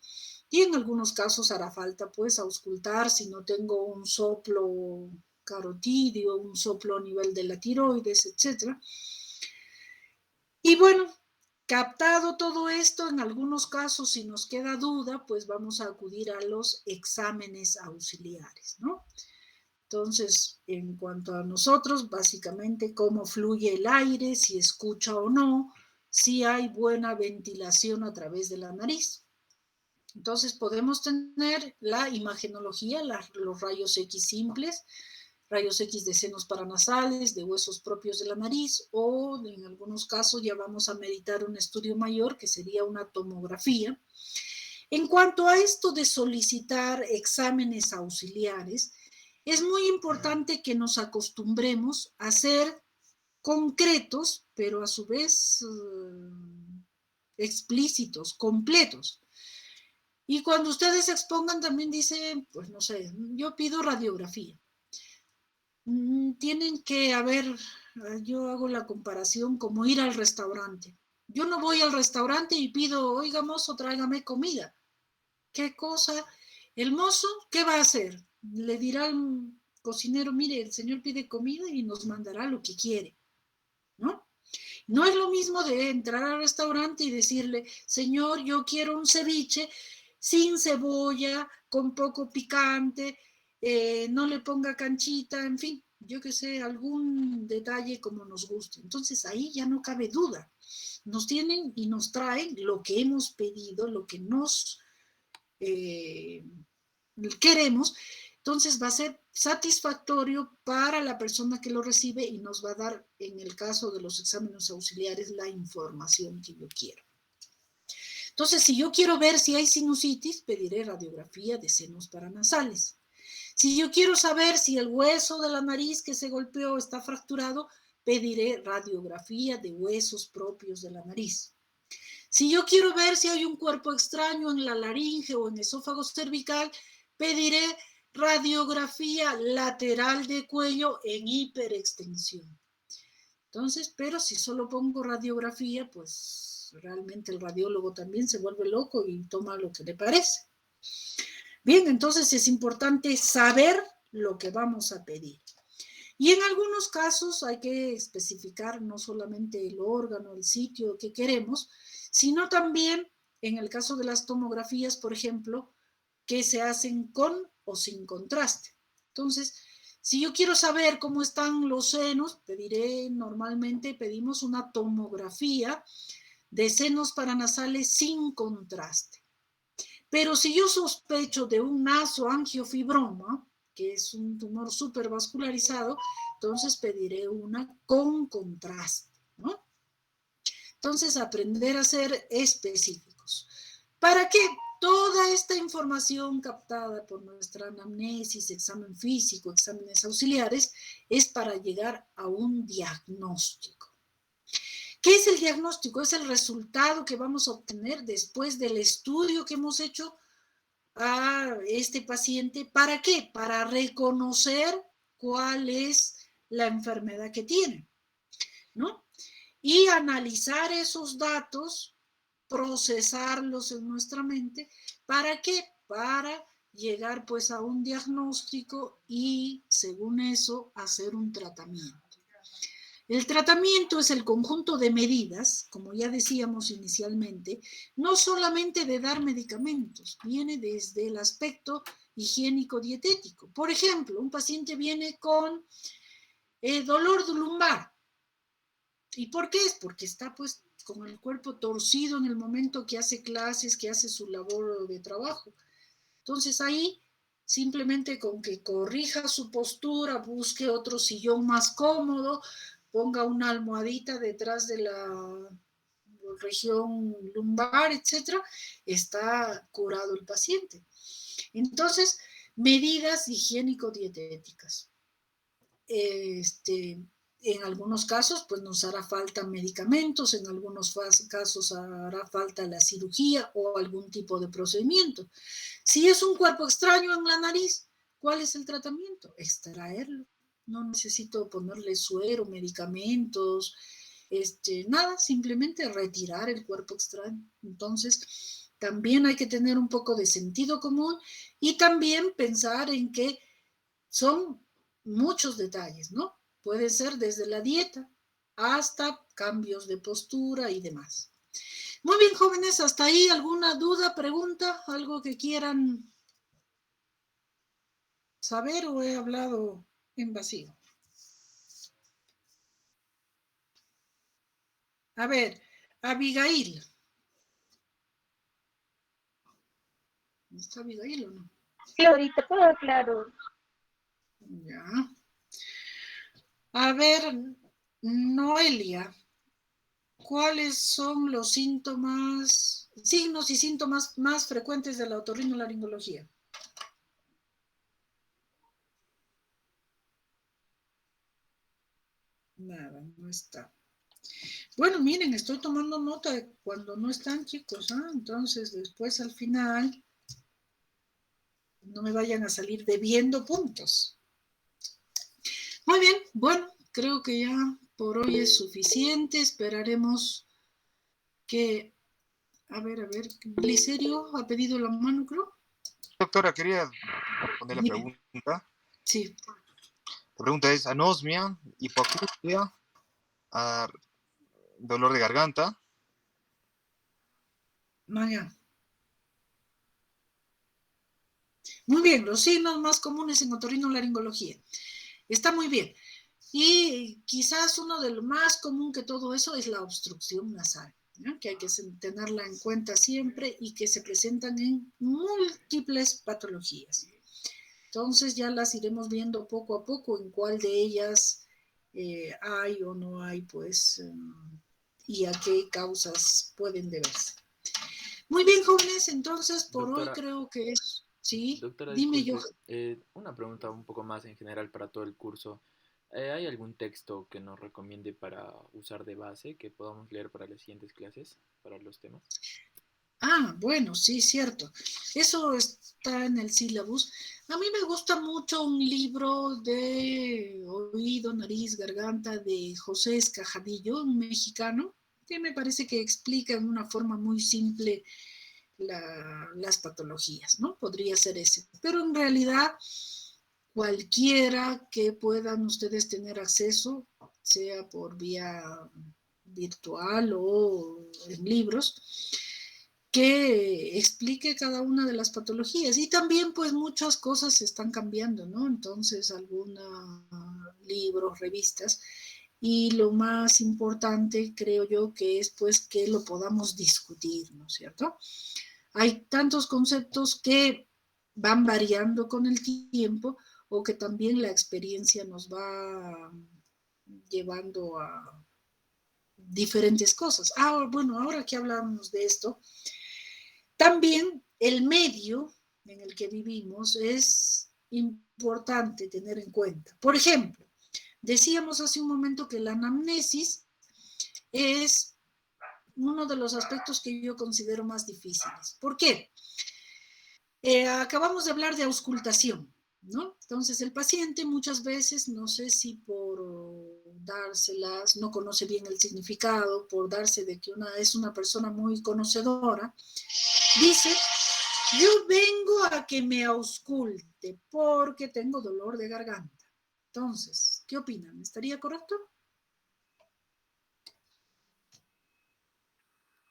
Y en algunos casos hará falta pues auscultar si no tengo un soplo carotidio, un soplo a nivel de la tiroides, etc. Y bueno, captado todo esto, en algunos casos si nos queda duda, pues vamos a acudir a los exámenes auxiliares, ¿no? Entonces, en cuanto a nosotros, básicamente cómo fluye el aire, si escucha o no, si hay buena ventilación a través de la nariz. Entonces podemos tener la imagenología, los rayos X simples, rayos X de senos paranasales, de huesos propios de la nariz, o en algunos casos ya vamos a meditar un estudio mayor que sería una tomografía. En cuanto a esto de solicitar exámenes auxiliares, es muy importante que nos acostumbremos a ser concretos, pero a su vez explícitos, completos. Y cuando ustedes expongan también dicen, pues no sé, yo pido radiografía. Tienen que haber, yo hago la comparación como ir al restaurante. Yo no voy al restaurante y pido, oiga mozo, tráigame comida. ¿Qué cosa? El mozo, ¿qué va a hacer? Le dirá al cocinero, mire, el señor pide comida y nos mandará lo que quiere, ¿no? No es lo mismo de entrar al restaurante y decirle, señor, yo quiero un ceviche sin cebolla, con poco picante, no le ponga canchita, en fin, yo que sé, algún detalle como nos guste. Entonces ahí ya no cabe duda. Nos tienen y nos traen lo que hemos pedido, lo que nos queremos. entonces va a ser satisfactorio para la persona que lo recibe y nos va a dar, en el caso de los exámenes auxiliares, la información que yo quiero. Entonces, si yo quiero ver si hay sinusitis, pediré radiografía de senos paranasales. Si yo quiero saber si el hueso de la nariz que se golpeó está fracturado, pediré radiografía de huesos propios de la nariz. Si yo quiero ver si hay un cuerpo extraño en la laringe o en esófago cervical, pediré radiografía lateral de cuello en hiperextensión. Entonces, pero si solo pongo radiografía, pues realmente el radiólogo también se vuelve loco y toma lo que le parece. Bien, entonces es importante saber lo que vamos a pedir. Y en algunos casos hay que especificar no solamente el órgano, el sitio que queremos, sino también, en el caso de las tomografías, por ejemplo, que se hacen con o sin contraste. Entonces, si yo quiero saber cómo están los senos, normalmente pedimos una tomografía de senos paranasales sin contraste. Pero si yo sospecho de un nasoangiofibroma, que es un tumor supervascularizado, entonces pediré una con contraste, ¿no? Entonces, aprender a ser específicos. ¿Para qué? Toda esta información captada por nuestra anamnesis, examen físico, exámenes auxiliares, es para llegar a un diagnóstico. ¿Qué es el diagnóstico? Es el resultado que vamos a obtener después del estudio que hemos hecho a este paciente. ¿Para qué? Para reconocer cuál es la enfermedad que tiene, ¿no? Y analizar esos datos, procesarlos en nuestra mente. ¿Para qué? Para llegar pues a un diagnóstico y según eso hacer un tratamiento. El tratamiento es el conjunto de medidas, como ya decíamos inicialmente, no solamente de dar medicamentos, viene desde el aspecto higiénico-dietético. Por ejemplo, un paciente viene con dolor de lumbar. ¿Y por qué? Es porque está pues con el cuerpo torcido en el momento que hace clases, que hace su labor de trabajo. Entonces ahí, simplemente con que corrija su postura, busque otro sillón más cómodo, ponga una almohadita detrás de la región lumbar, etcétera, está curado el paciente. Entonces, medidas higiénico-dietéticas. En algunos casos, pues nos hará falta medicamentos, en algunos casos hará falta la cirugía o algún tipo de procedimiento. Si es un cuerpo extraño en la nariz, ¿cuál es el tratamiento? Extraerlo. No necesito ponerle suero, medicamentos, nada, simplemente retirar el cuerpo extraño. Entonces, también hay que tener un poco de sentido común y también pensar en que son muchos detalles, ¿no? Puede ser desde la dieta hasta cambios de postura y demás. Muy bien, jóvenes, hasta ahí, ¿alguna duda, pregunta, algo que quieran saber o he hablado en vacío? A ver, Abigail. ¿Está Abigail o no? Sí, ahorita todo claro. Ya. A ver, Noelia, ¿cuáles son los signos y síntomas más frecuentes de la otorrinolaringología? Nada, no está. Bueno, miren, estoy tomando nota de cuando no están, chicos, ¿ah? Entonces después al final no me vayan a salir debiendo puntos. Muy bien, bueno, creo que ya por hoy es suficiente. Esperaremos que, a ver, Glicerio ha pedido la mano, creo. Doctora, quería poner la pregunta. Sí. La pregunta es anosmia, hipoacusia, dolor de garganta. Vaya. Muy bien, los signos más comunes en otorrinolaringología. Está muy bien. Y quizás uno de lo más común que todo eso es la obstrucción nasal, ¿no? Que hay que tenerla en cuenta siempre y que se presentan en múltiples patologías. Entonces ya las iremos viendo poco a poco en cuál de ellas hay o no hay, pues, y a qué causas pueden deberse. Muy bien, jóvenes, entonces por hoy Doctora, creo que es... Sí, doctora, dime yo. disculpe, una pregunta un poco más en general para todo el curso. ¿Hay algún texto que nos recomiende para usar de base que podamos leer para las siguientes clases, para los temas? Ah, bueno, sí, cierto. Eso está en el sílabus. A mí me gusta mucho un libro de oído, nariz, garganta de José Escajadillo, un mexicano, que me parece que explica en una forma muy simple las patologías, ¿no? Podría ser ese. Pero en realidad, cualquiera que puedan ustedes tener acceso, sea por vía virtual o en libros, que explique cada una de las patologías. Y también, pues, muchas cosas se están cambiando, ¿no? Entonces, algunos libros, revistas, y lo más importante, creo yo, que es, pues, que lo podamos discutir, ¿no es cierto? Hay tantos conceptos que van variando con el tiempo o que también la experiencia nos va llevando a diferentes cosas. Ah, bueno, ahora que hablamos de esto, también el medio en el que vivimos es importante tener en cuenta. Por ejemplo, decíamos hace un momento que la anamnesis es uno de los aspectos que yo considero más difíciles. ¿Por qué? Acabamos de hablar de auscultación, ¿no? Entonces el paciente muchas veces, no sé si por dárselas, no conoce bien el significado, por darse de que es una persona muy conocedora, dice, yo vengo a que me ausculte porque tengo dolor de garganta. Entonces, ¿qué opinan? ¿Estaría correcto?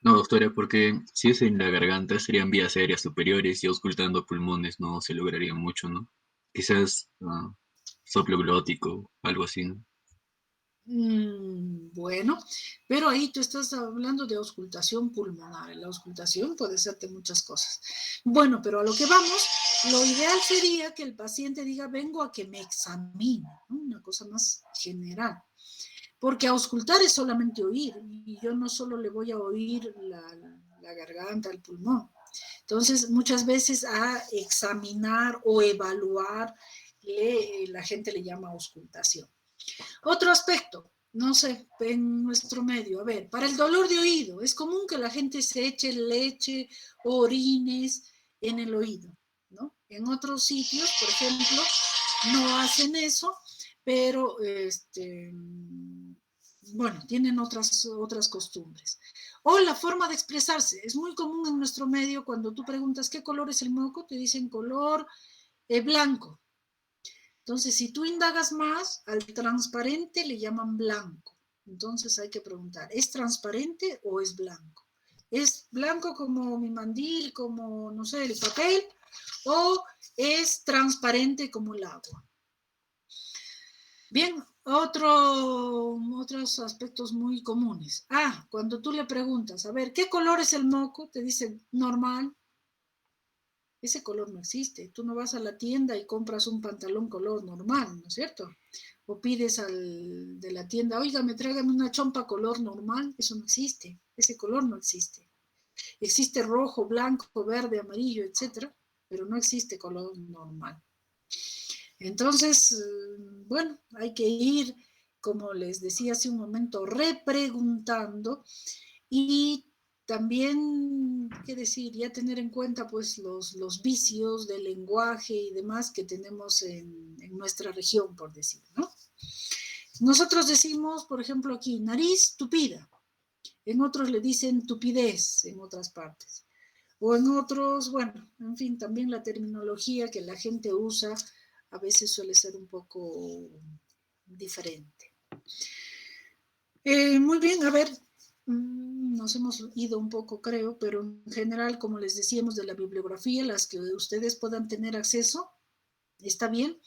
No, doctora, porque si es en la garganta serían vías aéreas superiores y auscultando pulmones no se lograría mucho, ¿no? Quizás soplo glótico, algo así, ¿no? Bueno, pero ahí tú estás hablando de auscultación pulmonar. La auscultación puede ser de muchas cosas. Bueno, pero a lo que vamos, lo ideal sería que el paciente diga, vengo a que me examine, ¿no? Una cosa más general. Porque auscultar es solamente oír, y yo no solo le voy a oír la garganta, el pulmón. Entonces, muchas veces a examinar o evaluar, la gente le llama auscultación. Otro aspecto, no sé, en nuestro medio, a ver, para el dolor de oído, es común que la gente se eche leche o orines en el oído, ¿no? En otros sitios, por ejemplo, no hacen eso, pero bueno, tienen otras costumbres. O la forma de expresarse, es muy común en nuestro medio cuando tú preguntas qué color es el moco, te dicen color blanco. Entonces, si tú indagas más, al transparente le llaman blanco. Entonces hay que preguntar, ¿es transparente o es blanco? ¿Es blanco como mi mandil, como, no sé, el papel? ¿O es transparente como el agua? Bien, otros aspectos muy comunes. Cuando tú le preguntas, a ver, ¿qué color es el moco? Te dicen, normal. Ese color no existe. Tú no vas a la tienda y compras un pantalón color normal, ¿no es cierto? O pides de la tienda, oiga, tráigame una chompa color normal. Eso no existe. Ese color no existe. Existe rojo, blanco, verde, amarillo, etcétera, pero no existe color normal. Entonces, bueno, hay que ir, como les decía hace un momento, repreguntando y también, ¿qué decir? Ya tener en cuenta pues los vicios del lenguaje y demás que tenemos en nuestra región, por decir, ¿no? Nosotros decimos, por ejemplo, aquí, nariz tupida. En otros le dicen tupidez en otras partes. O en otros, bueno, en fin, también la terminología que la gente usa a veces suele ser un poco diferente. Muy bien, a ver, nos hemos ido un poco, creo, pero en general, como les decíamos, de la bibliografía, las que ustedes puedan tener acceso, está bien.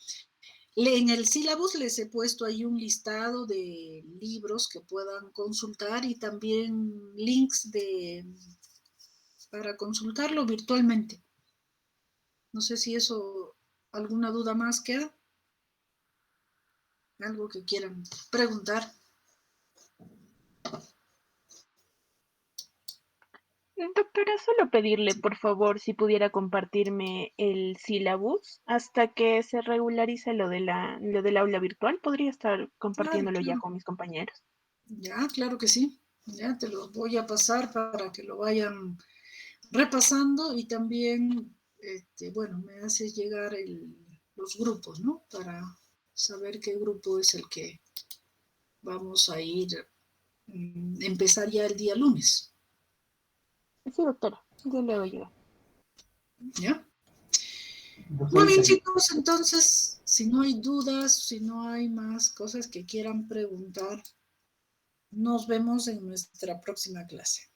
En el sílabus les he puesto ahí un listado de libros que puedan consultar y también links para consultarlo virtualmente. No sé si eso ¿Alguna duda más queda? ¿Algo que quieran preguntar? Doctora, solo pedirle, por favor, si pudiera compartirme el sílabus hasta que se regularice lo del aula virtual. Podría estar compartiéndolo ya con mis compañeros. Ya, claro que sí. Ya te lo voy a pasar para que lo vayan repasando y también, bueno, me haces llegar los grupos, ¿no? Para saber qué grupo es el que vamos a ir, empezar ya el día lunes. Sí, doctora, yo le voy a llegar. ¿Ya? Muy bien, chicos, entonces, si no hay dudas, si no hay más cosas que quieran preguntar, nos vemos en nuestra próxima clase.